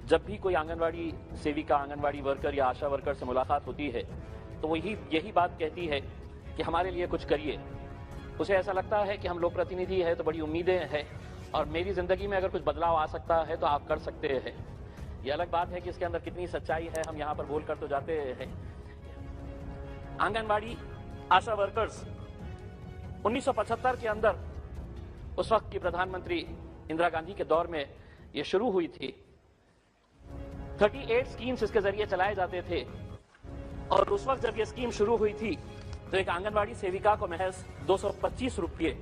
जब भी कोई आंगनवाड़ी सेविका, आंगनवाड़ी वर्कर या आशा वर्कर से मुलाकात होती है तो वो यही बात कहती है कि हमारे लिए कुछ करिए। उसे ऐसा लगता है कि हम लोक प्रतिनिधि हैं तो बड़ी उम्मीदें हैं और मेरी जिंदगी में अगर कुछ बदलाव आ सकता है तो आप कर सकते हैं। ये अलग बात है कि इसके अंदर कितनी सच्चाई है, हम यहाँ पर बोल कर तो जाते हैं। आंगनवाड़ी आशा वर्कर्स 1975 के अंदर उस वक्त की प्रधानमंत्री इंदिरा गांधी के दौर में ये शुरू हुई थी। 38 स्कीम्स इसके जरिए चलाए जाते थे और उस वक्त जब ये स्कीम शुरू हुई थी तो एक आंगनवाड़ी सेविका को महज 225 रुपये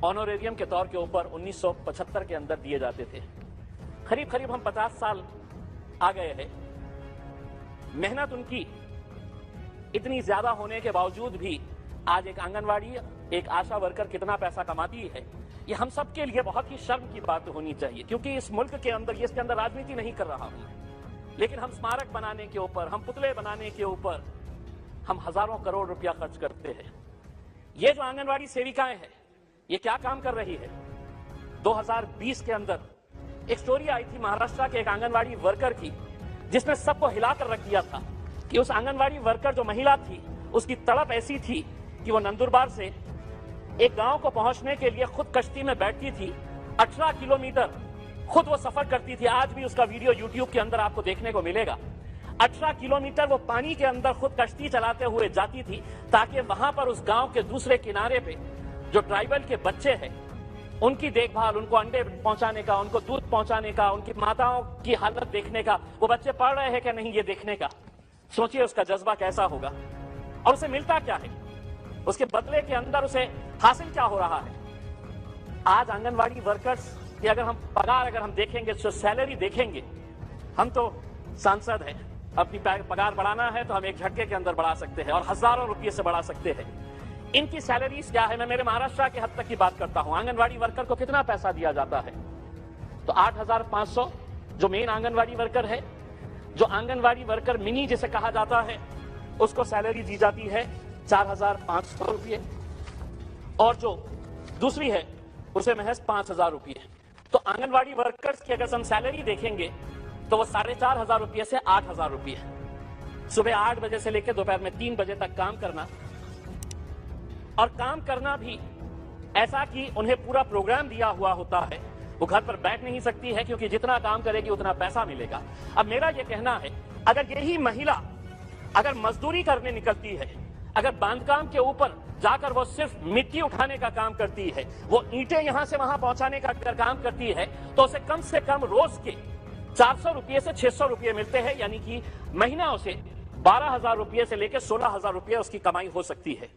ऑनोरेरियम के तौर के ऊपर 1975 के अंदर दिए जाते थे। करीब करीब हम 50 साल आ गए हैं। मेहनत उनकी इतनी ज्यादा होने के बावजूद भी आज एक आंगनवाड़ी, एक आशा वर्कर कितना पैसा कमाती है, ये हम सब के लिए बहुत ही शर्म की बात होनी चाहिए। क्योंकि इस मुल्क के अंदर, ये इसके अंदर राजनीति नहीं कर रहा हूं, लेकिन हम स्मारक बनाने के ऊपर, हम पुतले बनाने के ऊपर हम हजारों करोड़ रुपया खर्च करते हैं। ये जो आंगनवाड़ी सेविकाएं हैं, ये क्या काम कर रही है? 2020 के अंदर एक स्टोरी आई थी महाराष्ट्र के एक आंगनवाड़ी वर्कर की, जिसने सबको हिलाकर रख दिया था कि उस आंगनवाड़ी वर्कर जो महिला थी, उसकी तड़प ऐसी थी कि वो नंदुरबार से एक गांव को पहुंचने के लिए खुद कश्ती में बैठती थी। 18 किलोमीटर खुद वो सफर करती थी। आज भी उसका वीडियो यूट्यूब के अंदर आपको देखने को मिलेगा। 18 किलोमीटर वो पानी के अंदर खुद कश्ती चलाते हुए जाती थी ताकि वहां पर उस गांव के दूसरे किनारे पे जो ट्राइबल के बच्चे हैं, उनकी देखभाल, उनको अंडे पहुंचाने का, उनको दूध पहुंचाने का, उनकी माताओं की हालत देखने का, वो बच्चे पढ़ रहे हैं कि नहीं ये देखने का। सोचिए उसका जज्बा कैसा होगा। और उसे मिलता क्या है, उसके बदले के अंदर उसे हासिल क्या हो रहा है। आज आंगनवाड़ी वर्कर्स की अगर हम पगार अगर हम देखेंगे, जो सैलरी देखेंगे, हम तो सांसद हैं, अपनी पगार बढ़ाना है तो हम एक झटके के अंदर बढ़ा सकते हैं और हजारों रुपये से बढ़ा सकते हैं। इनकी सैलरीज क्या है? मैं मेरे महाराष्ट्र के हद तक की बात करता हूं। आंगनवाड़ी वर्कर को कितना पैसा दिया जाता है? तो 8,500 जो मेन आंगनवाड़ी वर्कर है, जो आंगनवाड़ी वर्कर मिनी जिसे कहा जाता है, उसको सैलरी दी जाती है 4,500 रुपये और जो दूसरी है उसे महज 5,000 रुपये। तो आंगनवाड़ी वर्कर्स की अगर हम सैलरी देखेंगे तो वो 4,500 रुपये से 8,000 रुपये। सुबह 8 बजे से लेकर दोपहर में 3 बजे तक काम करना, और काम करना भी ऐसा कि उन्हें पूरा प्रोग्राम दिया हुआ होता है। वो घर पर बैठ नहीं सकती है क्योंकि जितना काम करेगी उतना पैसा मिलेगा। अब मेरा ये कहना है, अगर यही महिला अगर मजदूरी करने निकलती है, अगर बांधकाम के ऊपर जाकर वो सिर्फ मिट्टी उठाने का काम करती है, वो ईंटें यहां से वहां पहुंचाने का अगर काम करती है, तो उसे कम से कम रोज के 400 रुपये से 600 रुपये मिलते हैं। यानी कि महीना उसे 12,000 रुपये से लेकर 16,000 रुपये उसकी कमाई हो सकती है।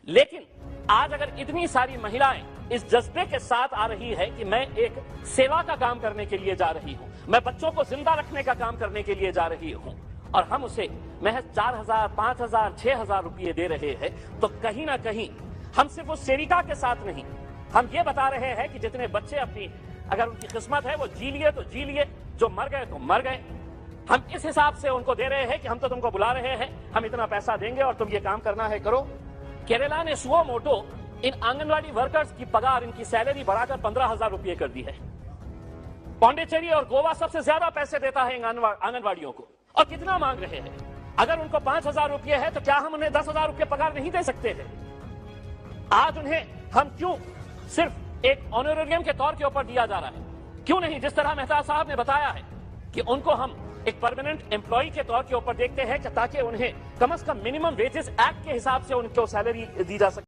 लेकिन आज अगर इतनी सारी महिलाएं इस जज्बे के साथ आ रही है कि मैं एक सेवा का काम करने के लिए जा रही हूं, मैं बच्चों को जिंदा रखने का काम करने के लिए जा रही हूं, और हम उसे महज 4,000, 5,000, 6,000 रुपये दे रहे हैं, तो कहीं ना कहीं हम सिर्फ उस सेविका के साथ नहीं, हम ये बता रहे हैं कि जितने बच्चे अपनी, अगर उनकी किस्मत है वो जी लिए तो जी लिए, जो मर गए तो मर गए। हम इस हिसाब से उनको दे रहे हैं कि हम तो तुमको बुला रहे हैं, हम इतना पैसा देंगे और तुम ये काम करना है करो। केरला ने सुओ मोटो इन आंगनवाड़ी वर्कर्स की पगार, इनकी सैलरी बढ़ाकर 15,000 रुपये कर दी है। पौंडीचेरी और गोवा सबसे ज्यादा पैसे देता है आंगनवाड़ियों को, और कितना मांग रहे हैं? अगर उनको 5,000 रुपये है तो क्या हम उन्हें 10,000 रुपये पगार नहीं दे सकते हैं? आज उन्हें हम क्यों सिर्फ एक ऑनरेरियम के तौर के ऊपर दिया जा रहा है? क्यों नहीं, जिस तरह मेहता साहब ने बताया है कि उनको हम एक परमानेंट एम्प्लॉय के तौर के ऊपर देखते हैं, ताकि उन्हें कम से कम मिनिमम वेजेस एक्ट के हिसाब से उनको सैलरी दी जा सके।